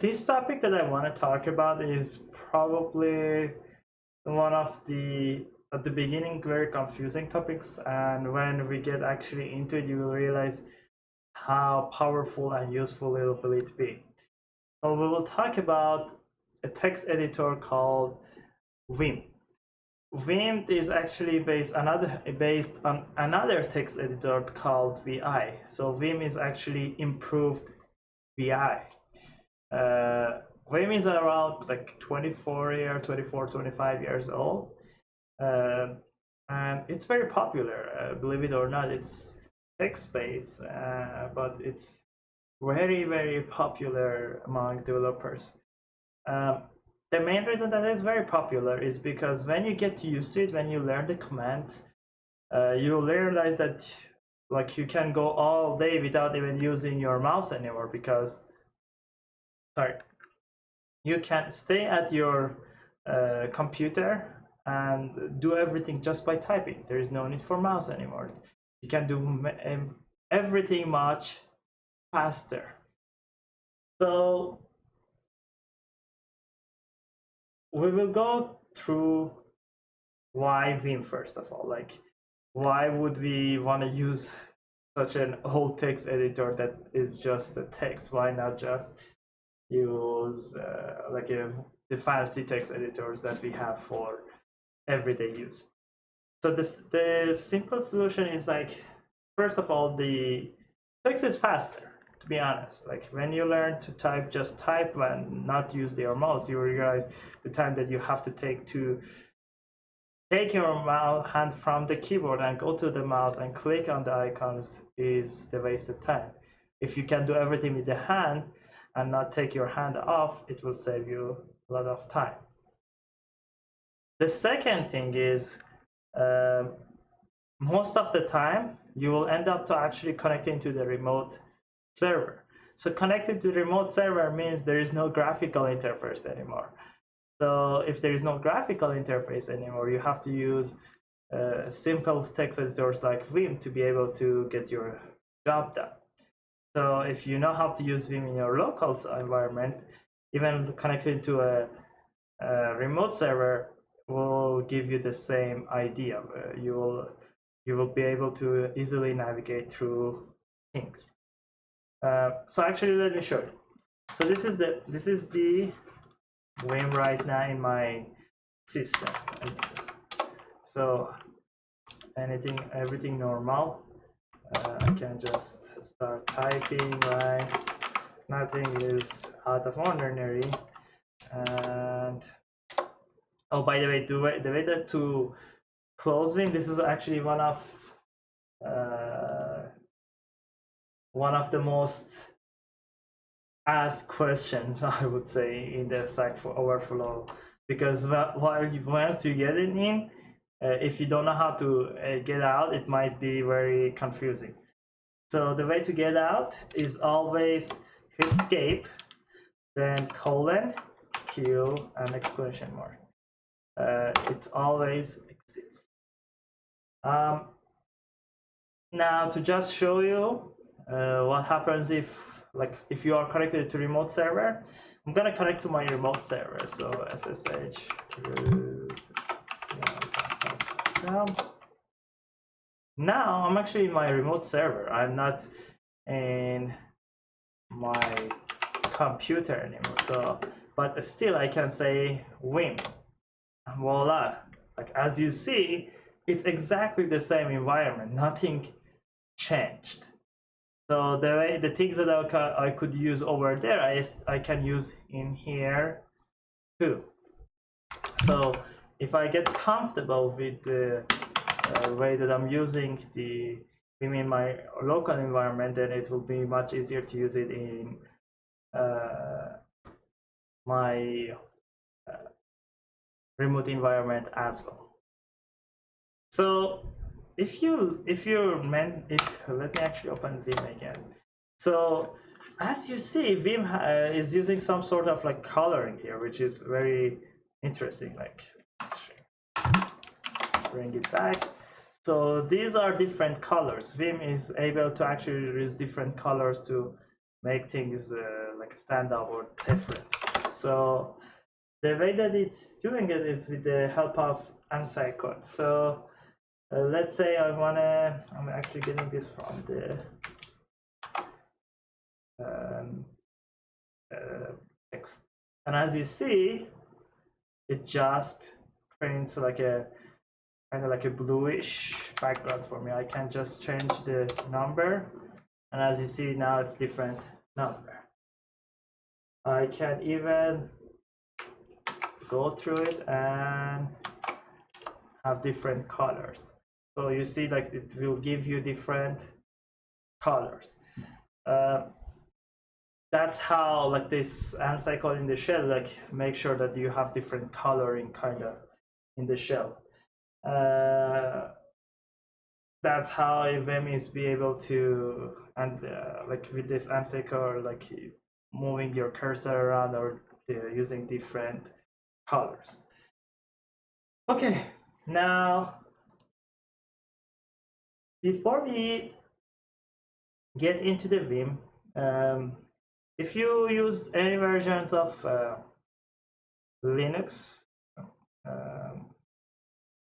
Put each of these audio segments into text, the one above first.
this topic that I want to talk about is probably one of the at the beginning very confusing topics, and when we get actually into it, you will realize how powerful and useful it will be. So we will talk about a text editor called VIM. VIM is actually based on another text editor called VI. So VIM is actually improved VI. VIM is around like 25 years old. And it's very popular, believe it or not. It's text-based, but it's very popular among developers. Um, the main reason that it's very popular is because when you get used to it, when you learn the commands, you realize that like you can go all day without even using your mouse anymore, because sorry, you can stay at your computer and do everything just by typing. There is no need for mouse anymore. You can do everything much faster. So we will go through why Vim first of all. Like, why would we want to use such an old text editor that is just a text? Why not just use the fancy text editors that we have for everyday use? So the simple solution is like, first of all, the text is faster. To be honest, like when you learn to type, just type and not use your mouse, you realize the time that you have to take your hand from the keyboard and go to the mouse and click on the icons is the wasted time. If you can do everything with the hand and not take your hand off, it will save you a lot of time. The second thing is, most of the time you will end up to actually connecting to the remote server. So connected to the remote server means there is no graphical interface anymore. So if there is no graphical interface anymore, you have to use simple text editors like Vim to be able to get your job done. So if you know how to use Vim in your local environment, even connected to a remote server will give you the same idea. You will be able to easily navigate through things. So actually, let me show you. So this is the Vim right now in my system. So everything normal. I can just start typing, right? Nothing is out of ordinary. And oh, by the way, the way that to close Vim, this is actually one of the most asked questions, I would say, in the Stack Overflow, because once you get it in, if you don't know how to get out, it might be very confusing. So the way to get out is always hit escape, then colon, Q, and exclamation mark. It always exits. Now to just show you what happens if you are connected to remote server, I'm gonna connect to my remote server. So SSH root. Now I'm actually in my remote server. I'm not in my computer anymore. So, but still I can say Vim. Voila! Like as you see, it's exactly the same environment. Nothing changed. So the things that I could use over there, I can use in here too. So if I get comfortable with the way that I'm using the Vim in my local environment, then it will be much easier to use it in my remote environment as well. So let me actually open Vim again. So as you see, Vim is using some sort of like coloring here, which is very interesting. Like, bring it back. So these are different colors. Vim is able to actually use different colors to make things like stand out or different. So the way that it's doing it is with the help of ANSI code. So let's say I'm actually getting this from the text, and as you see, it just prints like a kind of like a bluish background for me. I can just change the number, and as you see now it's different number. I can even go through it and have different colors. So you see, like, it will give you different colors. That's how, like, this ANSI code in the shell, like, make sure that you have different coloring kind of in the shell. That's how a VIM is be able to, and like with this ANSI code, like moving your cursor around or using different colors. Okay, now before we get into the VIM, if you use any versions of Linux,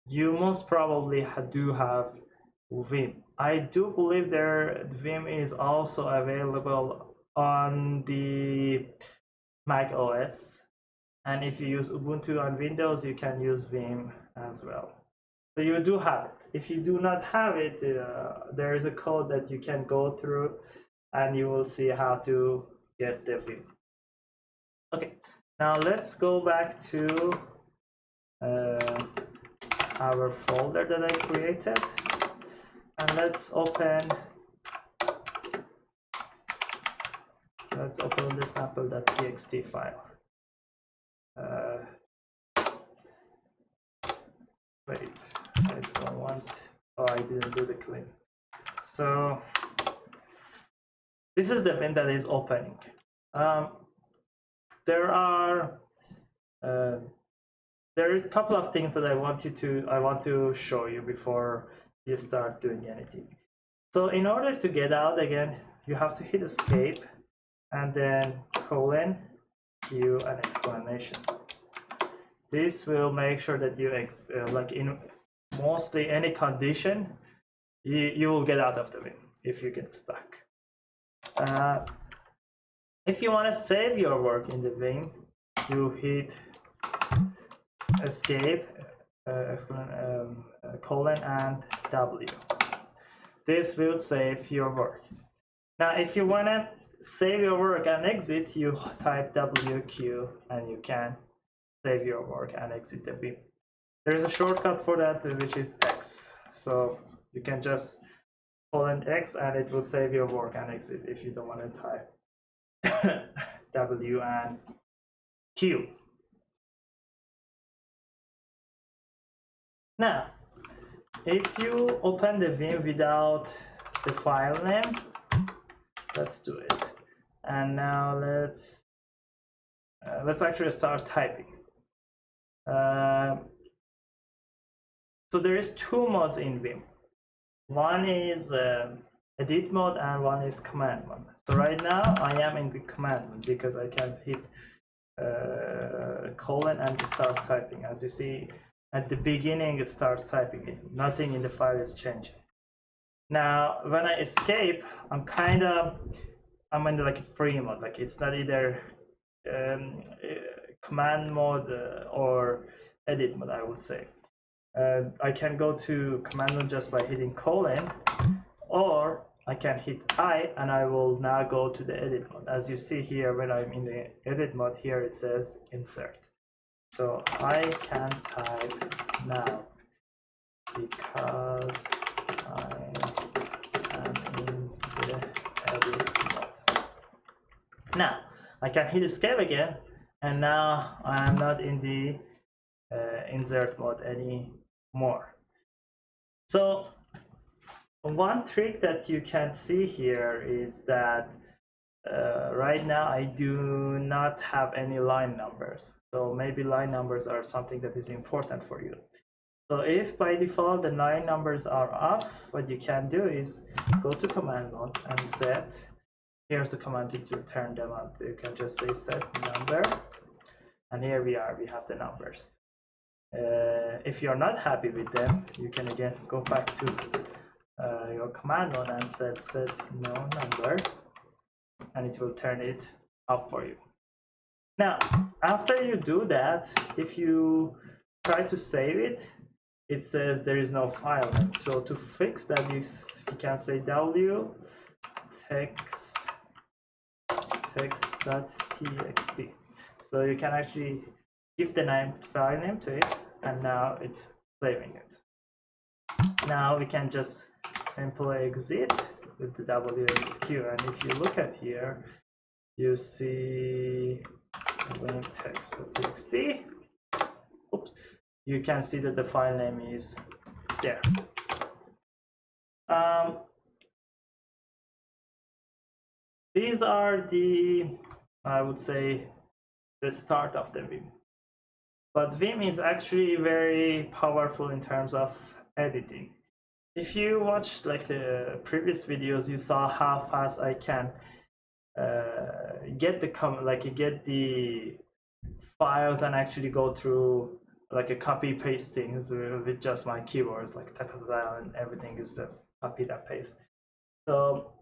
you most probably do have VIM. I do believe VIM is also available on the Mac OS, and if you use Ubuntu on Windows, you can use VIM as well. So you do have it. If you do not have it, there is a code that you can go through and you will see how to get the VIM. Okay, now let's go back to our folder that I created, and let's open the sample.txt file. Wait, I don't want, oh, I didn't do the clean. So this is the VIM that is opening. There are a couple of things that I want to show you before you start doing anything. So in order to get out again, you have to hit escape and then colon Q and exclamation. This will make sure that you like in mostly any condition you will get out of the VIM if you get stuck. If you want to save your work in the VIM, you hit escape, colon and W. This will save your work. Now, if you want to save your work and exit, you type WQ and you can save your work and exit the VIM. There's a shortcut for that, which is X. So you can just colon X and it will save your work and exit if you don't want to type W and Q. Now, if you open the VIM without the file name, let's do it. And now let's actually start typing. So there is two modes in VIM. One is edit mode and one is command mode. So right now I am in the command mode because I can hit colon and start typing. As you see, at the beginning it starts typing it. Nothing in the file is changing. Now when I escape, I'm in like a free mode. Like it's not either command mode or edit mode, I would say. I can go to command mode just by hitting colon, or I can hit I and I will now go to the edit mode. As you see here, when I'm in the edit mode, here it says insert. So I can type now because I am in the edit mode. Now I can hit escape again, and now I am not in the insert mode anymore. So one trick that you can see here is that right now I do not have any line numbers. So maybe line numbers are something that is important for you. So if by default the line numbers are off, what you can do is go to command mode and set here's the command to turn them on. You can just say set number, and here we are, we have the numbers. If you're not happy with them, you can again go back to your command line and set no number, and it will turn it up for you. Now, after you do that, if you try to save it, it says there is no file name. So to fix that, you can say w text.txt. So you can actually give the file name to it, and now it's saving it. Now we can just simply exit with the WXQ, and if you look at here, you see Vim text.txt. Oops, you can see that the file name is there. These are the, I would say, the start of the Vim. But Vim is actually very powerful in terms of editing. If you watched like the previous videos, you saw how fast I can get the files and actually go through like a copy paste things with just my keyboards, like and everything is just copy and paste. So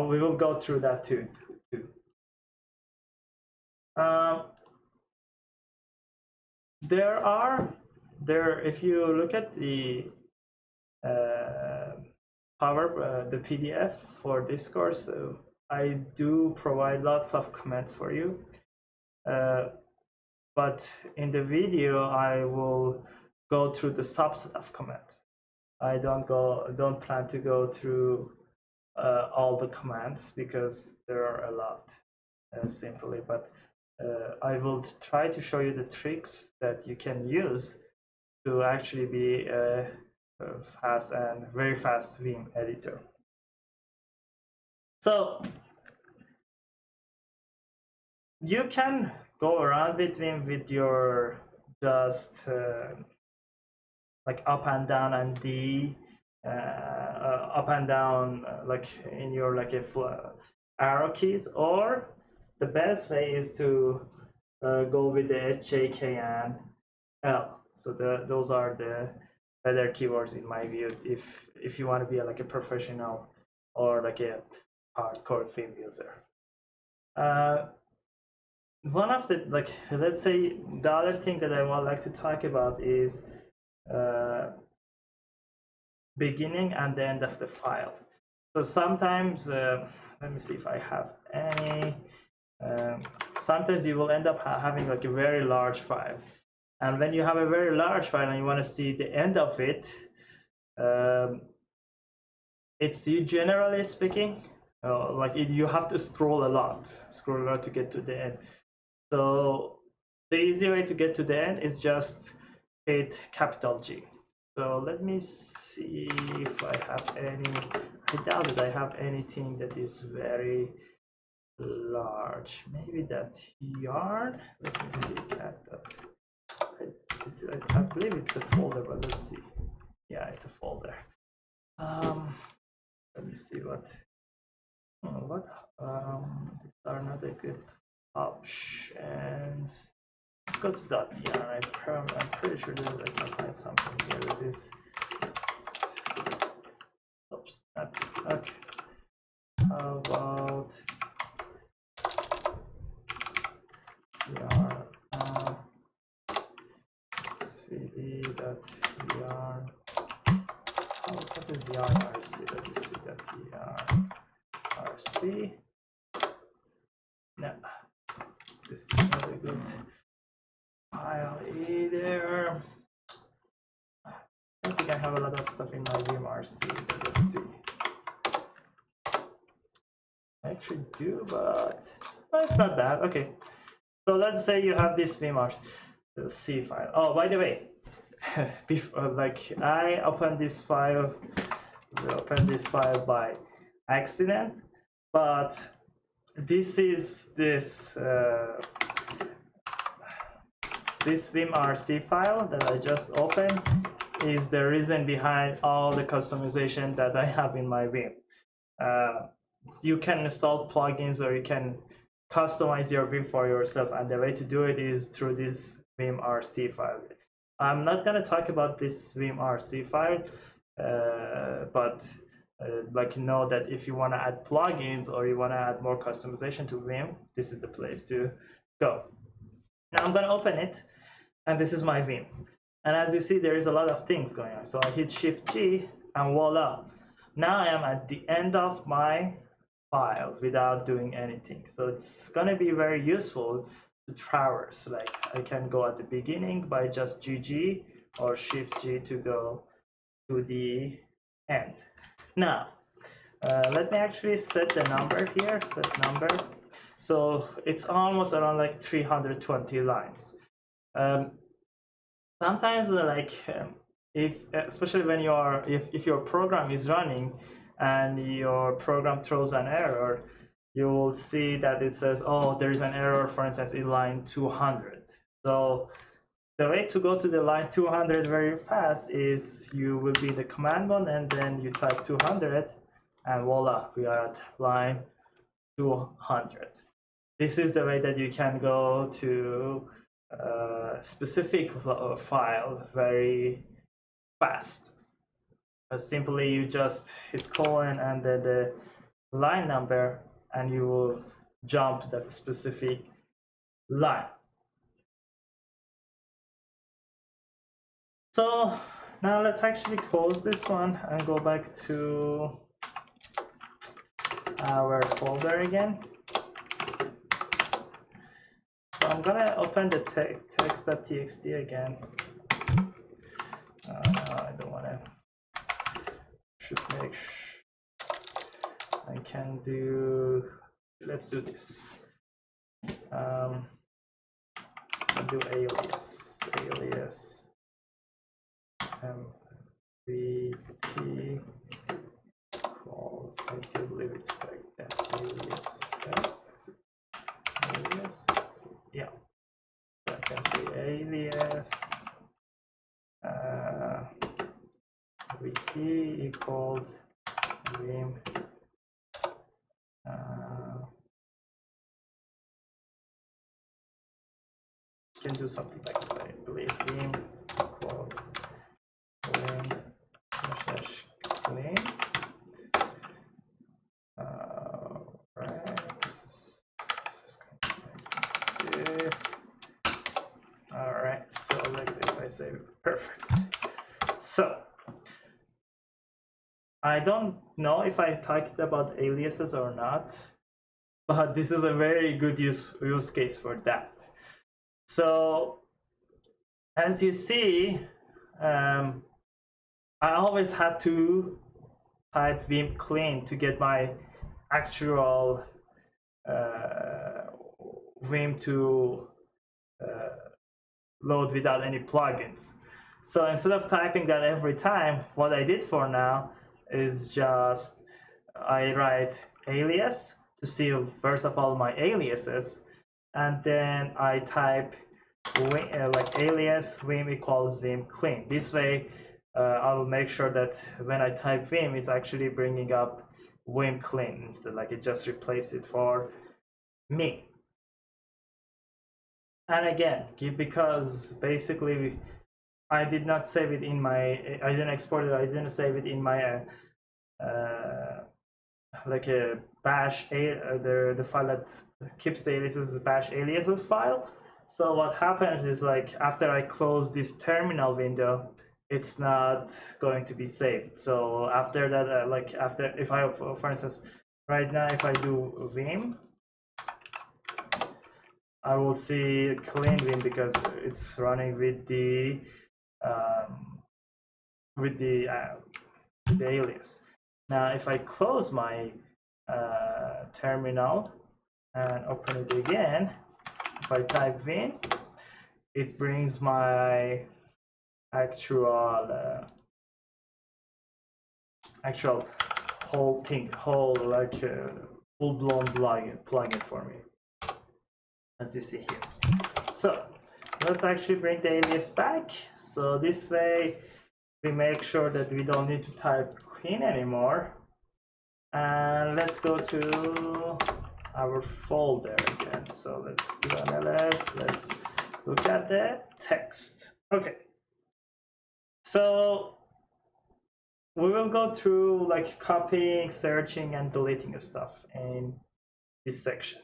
we will go through that too. If you look at the the PDF for this course, I do provide lots of comments for you. But in the video, I will go through the subset of comments. I don't plan to go through all the commands because there are a lot, simply. But I will try to show you the tricks that you can use to actually be a very fast Vim editor. So you can go around with Vim with your just like up and down and D, up and down like in your like arrow keys, or the best way is to go with the H, J, K, and L. So those are the better keywords in my view if you want to be like a professional or like a hardcore Vim user. One of the, like, let's say the other thing that I would like to talk about is beginning and the end of the file. So sometimes, let me see if I have any, sometimes you will end up having like a very large file. And when you have a very large file and you want to see the end of it, it's generally speaking, you have to scroll a lot to get to the end. So the easy way to get to the end is just hit capital G. So let me see if I have any. I doubt that I have anything that is very large. Maybe that yarn. Let me see. I believe it's a folder, but let's see. Yeah, it's a folder. Let me see what. These are not a good options. Let's go to dot yarn. I'm pretty sure that I can find something here that is. Oops, not okay. How about yarn? cd.yarn. What is yarn rc? Let me see that yarn rc. No, this is not a good file either. I don't think I have a lot of stuff in my Vim rc. Let's see. I actually do, but it's not bad. Okay, so let's say you have this Vim rc file. Oh, by the way, before, like, I opened this file by accident, but this Vim rc file that I just opened is the reason behind all the customization that I have in my Vim. you can install plugins or you can customize your Vim for yourself, and the way to do it is through this Vim RC file. I'm not going to talk about this Vim RC file, but like know that if you want to add plugins or you want to add more customization to Vim, this is the place to go. Now I'm going to open it, and this is my Vim. And as you see, there is a lot of things going on. So I hit Shift G, and voila. Now I am at the end of my file without doing anything. So it's going to be very useful to traverse. Like I can go at the beginning by just GG or Shift G to go to the end. Now, let me actually set the number here, set number. So it's almost around like 320 lines. Sometimes if especially when you are if your program is running and your program throws an error, you will see that it says, oh, there is an error, for instance, in line 200. So the way to go to the line 200 very fast is you will be in the command mode and then you type 200 and voila, we are at line 200. This is the way that you can go to a specific file very fast. Simply you just hit colon and then the line number and you will jump to that specific line. So now let's actually close this one and go back to our folder again. So I'm gonna open the text.txt again. I don't wanna, should make I can do, let's do this. I'll do alias mvt equals, I do believe it's like that, alias, yeah, so I can say alias vt equals vim can do something like this. I believe vim equals clean slash clean. Right, this is going to be like this. All right, so like if I say perfect. So I don't know if I talked about aliases or not, but this is a very good use case for that. So as you see, I always had to type vim clean to get my actual Vim to load without any plugins. So instead of typing that every time, what I did for now is just I write alias to see first of all my aliases, and then I type like alias vim equals vim clean. This way I will make sure that when I type vim, it's actually bringing up vim clean instead, like it just replaced it for me. And again, because basically I did not save it in my, I didn't export it, I didn't save it in my like a bash, the file that keeps the aliases is bash aliases file. So what happens is, like, after I close this terminal window, it's not going to be saved. So after that, like after, if I, for instance, right now, if I do vim, I will see clean vim because it's running with the alias. Now, if I close my terminal and open it again, if I type vim, it brings my actual whole thing, like full-blown plugin for me, as you see here. So let's actually bring the alias back. So this way we make sure that we don't need to type clean anymore. And let's go to our folder again. So let's do an ls. Let's look at the text. Okay. So we will go through like copying, searching, and deleting stuff in this section.